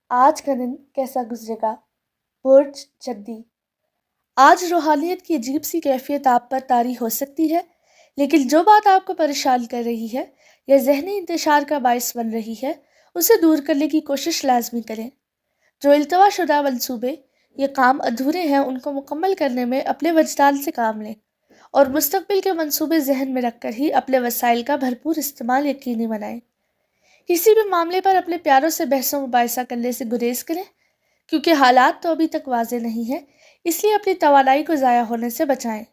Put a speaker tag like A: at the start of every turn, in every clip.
A: آج کا دن کیسا گزرے گا؟ برج جدی۔ آج روحانیت کی عجیب سی کیفیت آپ پر طاری ہو سکتی ہے، لیکن جو بات آپ کو پریشان کر رہی ہے یا ذہنی انتشار کا باعث بن رہی ہے اسے دور کرنے کی کوشش لازمی کریں۔ جو التوا شدہ منصوبے یہ کام ادھورے ہیں ان کو مکمل کرنے میں اپنے وجدان سے کام لیں اور مستقبل کے منصوبے ذہن میں رکھ کر ہی اپنے وسائل کا بھرپور استعمال یقینی بنائیں۔ کسی بھی معاملے پر اپنے پیاروں سے بحث و مباحثہ کرنے سے گریز کریں، کیونکہ حالات تو ابھی تک واضح نہیں ہیں، اس لیے اپنی توانائی کو ضائع ہونے سے بچائیں۔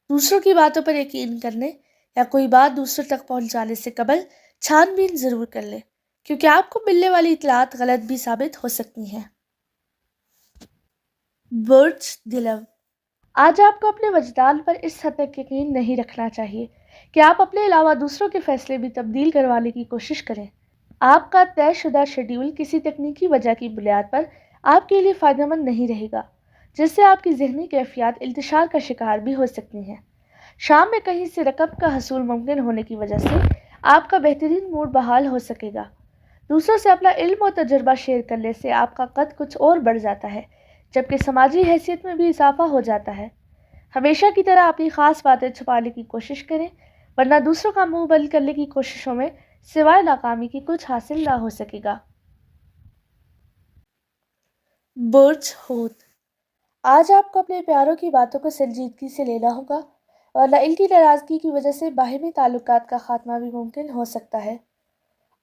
A: دوسروں کی باتوں پر یقین کرنے یا کوئی بات دوسروں تک پہنچانے سے قبل چھان بین ضرور کر لیں، کیونکہ آپ کو ملنے والی اطلاعات غلط بھی ثابت ہو سکتی ہیں۔ برج دلو۔ آج آپ کو اپنے وجدان پر اس حد تک یقین نہیں رکھنا چاہیے کہ آپ اپنے علاوہ دوسروں کے فیصلے بھی تبدیل کروانے کی کوشش کریں۔ آپ کا طے شدہ شیڈول کسی تکنیکی وجہ کی بنیاد پر آپ کے لیے فائدہ مند نہیں رہے گا، جس سے آپ کی ذہنی کیفیات انتشار کا شکار بھی ہو سکتی ہیں۔ شام میں کہیں سے رقم کا حصول ممکن ہونے کی وجہ سے آپ کا بہترین موڈ بحال ہو سکے گا۔ دوسروں سے اپنا علم و تجربہ شیئر کرنے سے آپ کا قد کچھ اور بڑھ جاتا ہے، جبکہ سماجی حیثیت میں بھی اضافہ ہو جاتا ہے۔ ہمیشہ کی طرح اپنی خاص باتیں چھپانے کی کوشش کریں، ورنہ دوسروں کا منہ بند کرنے کی کوششوں میں سوائے ناکامی کی کچھ حاصل نہ ہو سکے گا۔ برج حوت۔ آج آپ کو اپنے پیاروں کی باتوں کو سنجیدگی سے لینا ہوگا، ورنہ ان کی ناراضگی کی وجہ سے باہمی تعلقات کا خاتمہ بھی ممکن ہو سکتا ہے۔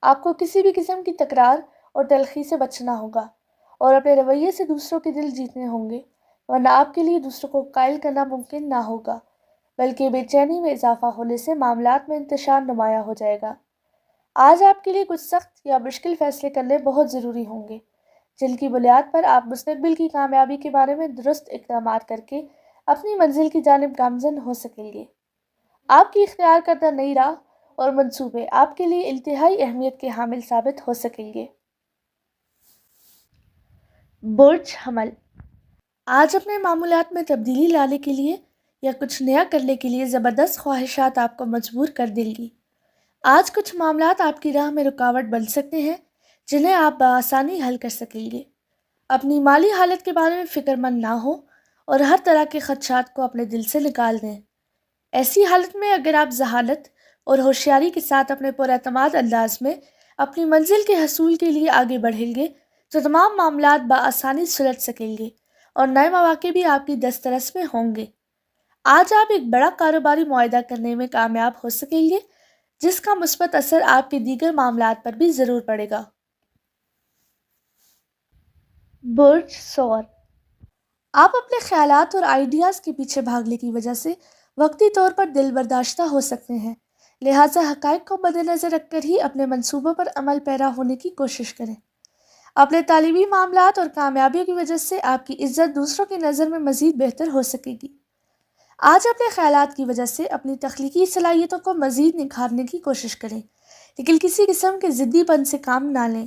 A: آپ کو کسی بھی قسم کی تکرار اور تلخی سے بچنا ہوگا اور اپنے رویے سے دوسروں کے دل جیتنے ہوں گے، ورنہ آپ کے لیے دوسروں کو قائل کرنا ممکن نہ ہوگا، بلکہ بے چینی میں اضافہ ہونے سے معاملات میں انتشار نمایاں ہو جائے گا۔ آج آپ کے لیے کچھ سخت یا مشکل فیصلے کرنے بہت ضروری ہوں گے، جن کی بنیاد پر آپ مستقبل کی کامیابی کے بارے میں درست اقدامات کر کے اپنی منزل کی جانب گامزن ہو سکیں گے۔ آپ کی اختیار کردہ نئی راہ اور منصوبے آپ کے لیے انتہائی اہمیت کے حامل ثابت ہو سکیں گے۔ برج حمل۔ آج اپنے معمولات میں تبدیلی لانے کے لیے یا کچھ نیا کرنے کے لیے زبردست خواہشات آپ کو مجبور کر دیں گی۔ آج کچھ معاملات آپ کی راہ میں رکاوٹ بن سکتے ہیں جنہیں آپ بآسانی حل کر سکیں گے۔ اپنی مالی حالت کے بارے میں فکر مند نہ ہو اور ہر طرح کے خدشات کو اپنے دل سے نکال دیں۔ ایسی حالت میں اگر آپ ذہانت اور ہوشیاری کے ساتھ اپنے پراعتماد انداز میں اپنی منزل کے حصول کے لیے آگے بڑھیں گے تو تمام معاملات بآسانی سلجھ سکیں گے اور نئے مواقع بھی آپ کی دسترس میں ہوں گے۔ آج آپ ایک بڑا کاروباری معاہدہ کرنے میں کامیاب ہو سکیں گے، جس کا مثبت اثر آپ کے دیگر معاملات پر بھی ضرور پڑے گا۔ برج ثور۔ آپ اپنے خیالات اور آئیڈیاز کے پیچھے بھاگنے کی وجہ سے وقتی طور پر دل برداشتہ ہو سکتے ہیں، لہٰذا حقائق کو مد نظر رکھ کر ہی اپنے منصوبوں پر عمل پیرا ہونے کی کوشش کریں۔ اپنے تعلیمی معاملات اور کامیابیوں کی وجہ سے آپ کی عزت دوسروں کی نظر میں مزید بہتر ہو سکے گی۔ آج اپنے خیالات کی وجہ سے اپنی تخلیقی صلاحیتوں کو مزید نکھارنے کی کوشش کریں، لیکن کسی قسم کے ضدی پن سے کام نہ لیں۔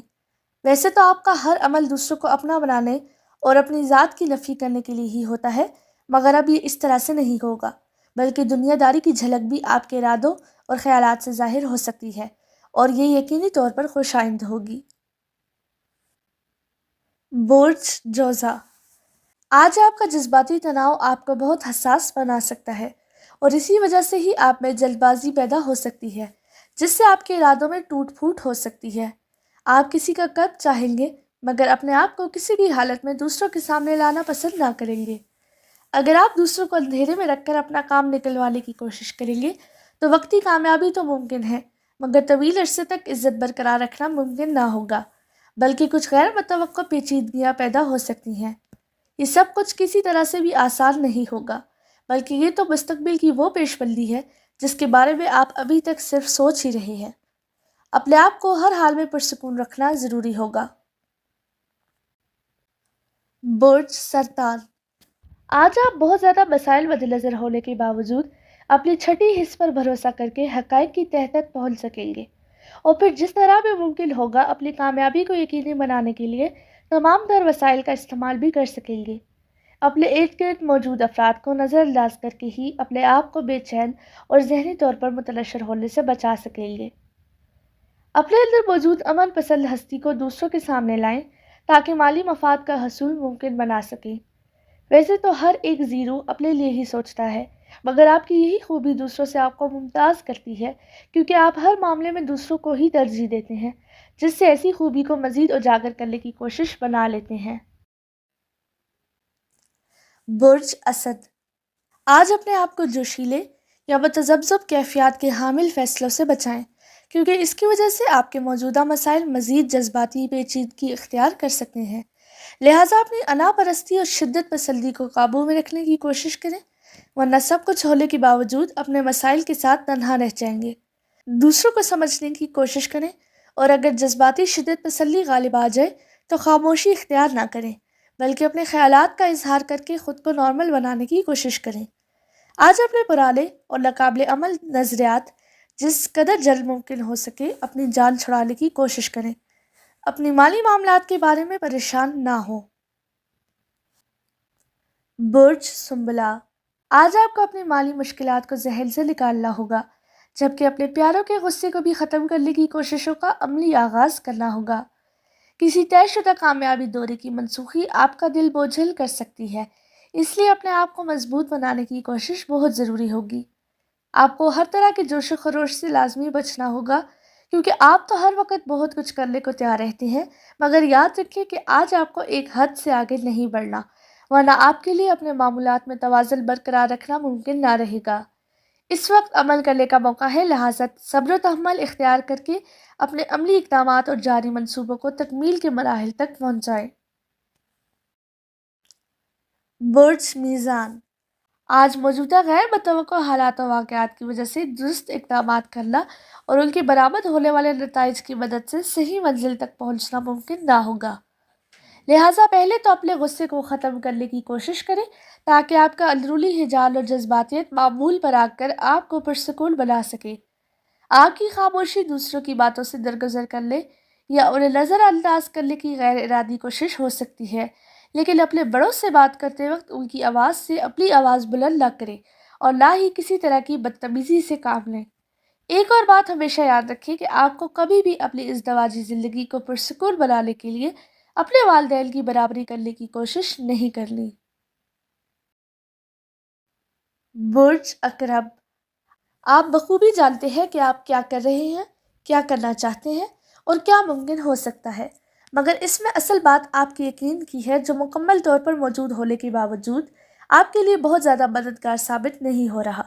A: ویسے تو آپ کا ہر عمل دوسروں کو اپنا بنانے اور اپنی ذات کی نفی کرنے کے لیے ہی ہوتا ہے، مگر اب یہ اس طرح سے نہیں ہوگا، بلکہ دنیا داری کی جھلک بھی آپ کے ارادوں اور خیالات سے ظاہر ہو سکتی ہے اور یہ یقینی طور پر خوش آئند ہوگی۔ برج جوزا۔ آج آپ کا جذباتی تناؤ آپ کو بہت حساس بنا سکتا ہے اور اسی وجہ سے ہی آپ میں جلد بازی پیدا ہو سکتی ہے، جس سے آپ کے ارادوں میں ٹوٹ پھوٹ ہو سکتی ہے۔ آپ کسی کا قرب چاہیں گے مگر اپنے آپ کو کسی بھی حالت میں دوسروں کے سامنے لانا پسند نہ کریں گے۔ اگر آپ دوسروں کو اندھیرے میں رکھ کر اپنا کام نکلوانے کی کوشش کریں گے تو وقتی کامیابی تو ممکن ہے، مگر طویل عرصے تک عزت برقرار رکھنا ممکن نہ ہوگا، بلکہ کچھ غیر متوقع پیچیدگیاں پیدا ہو سکتی ہیں۔ یہ سب کچھ کسی طرح سے بھی آسان نہیں ہوگا، بلکہ یہ تو مستقبل کی وہ پیش بندی ہے جس کے بارے میں آپ ابھی تک صرف سوچ ہی رہے ہیں۔ اپنے آپ کو ہر حال میں پرسکون رکھنا ضروری ہوگا۔ برج سرطان۔ آج آپ بہت زیادہ مسائل مد نظر ہونے کے باوجود اپنی چھٹی حس پر بھروسہ کر کے حقائق کی تہہ تک پہنچ سکیں گے اور پھر جس طرح بھی ممکن ہوگا اپنی کامیابی کو یقینی بنانے کے لیے تمام تر وسائل کا استعمال بھی کر سکیں گے۔ اپنے ارد گرد موجود افراد کو نظر انداز کر کے ہی اپنے آپ کو بے چین اور ذہنی طور پر متنشر ہونے سے بچا سکیں گے۔ اپنے اندر موجود امن پسند ہستی کو دوسروں کے سامنے لائیں تاکہ مالی مفاد کا حصول ممکن بنا سکیں۔ ویسے تو ہر ایک زیرو اپنے لیے ہی سوچتا ہے، مگر آپ کی یہی خوبی دوسروں سے آپ کو ممتاز کرتی ہے، کیونکہ آپ ہر معاملے میں دوسروں کو ہی ترجیح دیتے ہیں، جس سے ایسی خوبی کو مزید اجاگر کرنے کی کوشش بنا لیتے ہیں۔ برج اسد، آج اپنے آپ کو جوشیلے یا متذبذب کیفیات کے حامل فیصلوں سے بچائیں، کیونکہ اس کی وجہ سے آپ کے موجودہ مسائل مزید جذباتی پیچیدگی اختیار کر سکتے ہیں۔ لہٰذا اپنی انا پرستی اور شدت پسندی کو قابو میں رکھنے کی کوشش کریں، ورنہ سب کچھ ہونے کے باوجود اپنے مسائل کے ساتھ تنہا رہ جائیں گے۔ دوسروں کو سمجھنے کی کوشش کریں، اور اگر جذباتی شدت پسندی غالب آ جائے تو خاموشی اختیار نہ کریں، بلکہ اپنے خیالات کا اظہار کر کے خود کو نارمل بنانے کی کوشش کریں۔ آج اپنے پرانے اور ناقابل عمل نظریات جس قدر جلد ممکن ہو سکے اپنی جان چھڑانے کی کوشش کریں۔ اپنی مالی معاملات کے بارے میں پریشان نہ ہو۔ برج سنبلہ، آج آپ کو اپنی مالی مشکلات کو ذہن سے نکالنا ہوگا، جبکہ اپنے پیاروں کے غصے کو بھی ختم کرنے کی کوششوں کا عملی آغاز کرنا ہوگا۔ کسی طے شدہ کامیابی دورے کی منسوخی آپ کا دل بوجھل کر سکتی ہے، اس لیے اپنے آپ کو مضبوط بنانے کی کوشش بہت ضروری ہوگی۔ آپ کو ہر طرح کے جوش و خروش سے لازمی بچنا ہوگا، کیونکہ آپ تو ہر وقت بہت کچھ کرنے کو تیار رہتے ہیں، مگر یاد رکھیں کہ آج آپ کو ایک حد سے آگے نہیں بڑھنا، ورنہ آپ کے لیے اپنے معاملات میں توازن برقرار رکھنا ممکن نہ رہے گا۔ اس وقت عمل کرنے کا موقع ہے، لہٰذا صبر و تحمل اختیار کر کے اپنے عملی اقدامات اور جاری منصوبوں کو تکمیل کے مراحل تک پہنچائیں۔ برج میزان، آج موجودہ غیر متوقع حالات و واقعات کی وجہ سے درست اقدامات کرنا اور ان کے برآمد ہونے والے نتائج کی مدد سے صحیح منزل تک پہنچنا ممکن نہ ہوگا۔ لہٰذا پہلے تو اپنے غصے کو ختم کرنے کی کوشش کریں، تاکہ آپ کا اندرونی ہجال اور جذباتیت معمول پر آ کر آپ کو پرسکون بنا سکے۔ آپ کی خاموشی دوسروں کی باتوں سے درگزر کرنے یا انہیں نظر انداز کرنے کی غیر ارادی کوشش ہو سکتی ہے، لیکن اپنے بڑوں سے بات کرتے وقت ان کی آواز سے اپنی آواز بلند نہ کریں اور نہ ہی کسی طرح کی بدتمیزی سے کام لیں۔ ایک اور بات ہمیشہ یاد رکھیں کہ آپ کو کبھی بھی اپنی ازدواجی زندگی کو پرسکون بنانے کے لیے اپنے والدین کی برابری کرنے کی کوشش نہیں کرنی۔ برج اکرم، آپ بخوبی جانتے ہیں کہ آپ کیا کر رہے ہیں، کیا کرنا چاہتے ہیں اور کیا ممکن ہو سکتا ہے، مگر اس میں اصل بات آپ کے یقین کی ہے، جو مکمل طور پر موجود ہونے کے باوجود آپ کے لیے بہت زیادہ مددگار ثابت نہیں ہو رہا،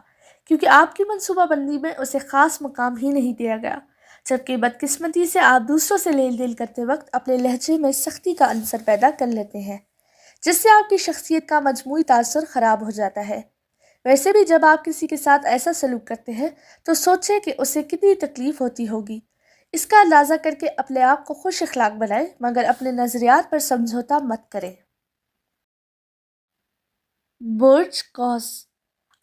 A: کیونکہ آپ کی منصوبہ بندی میں اسے خاص مقام ہی نہیں دیا گیا، جبکہ بدقسمتی سے آپ دوسروں سے لین دین کرتے وقت اپنے لہجے میں سختی کا عنصر پیدا کر لیتے ہیں، جس سے آپ کی شخصیت کا مجموعی تاثر خراب ہو جاتا ہے۔ ویسے بھی جب آپ کسی کے ساتھ ایسا سلوک کرتے ہیں تو سوچیں کہ اسے کتنی تکلیف ہوتی ہوگی۔ اس کا اندازہ کر کے اپنے آپ کو خوش اخلاق بنائیں، مگر اپنے نظریات پر سمجھوتہ مت کریں۔ برج قوس،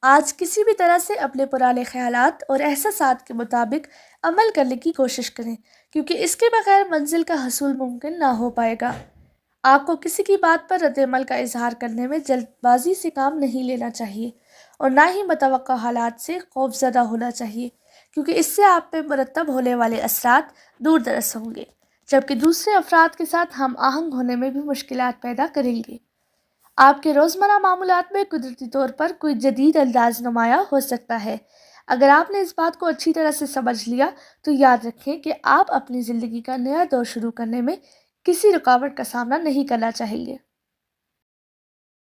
A: آج کسی بھی طرح سے اپنے پرانے خیالات اور احساسات کے مطابق عمل کرنے کی کوشش کریں، کیونکہ اس کے بغیر منزل کا حصول ممکن نہ ہو پائے گا۔ آپ کو کسی کی بات پر رد عمل کا اظہار کرنے میں جلد بازی سے کام نہیں لینا چاہیے، اور نہ ہی متوقع حالات سے خوف زدہ ہونا چاہیے، کیونکہ اس سے آپ پہ مرتب ہونے والے اثرات دور دراز ہوں گے، جبکہ دوسرے افراد کے ساتھ ہم آہنگ ہونے میں بھی مشکلات پیدا کریں گے۔ آپ کے روزمرہ معاملات میں قدرتی طور پر کوئی جدید انداز نمایاں ہو سکتا ہے۔ اگر آپ نے اس بات کو اچھی طرح سے سمجھ لیا تو یاد رکھیں کہ آپ اپنی زندگی کا نیا دور شروع کرنے میں کسی رکاوٹ کا سامنا نہیں کرنا چاہیں گے۔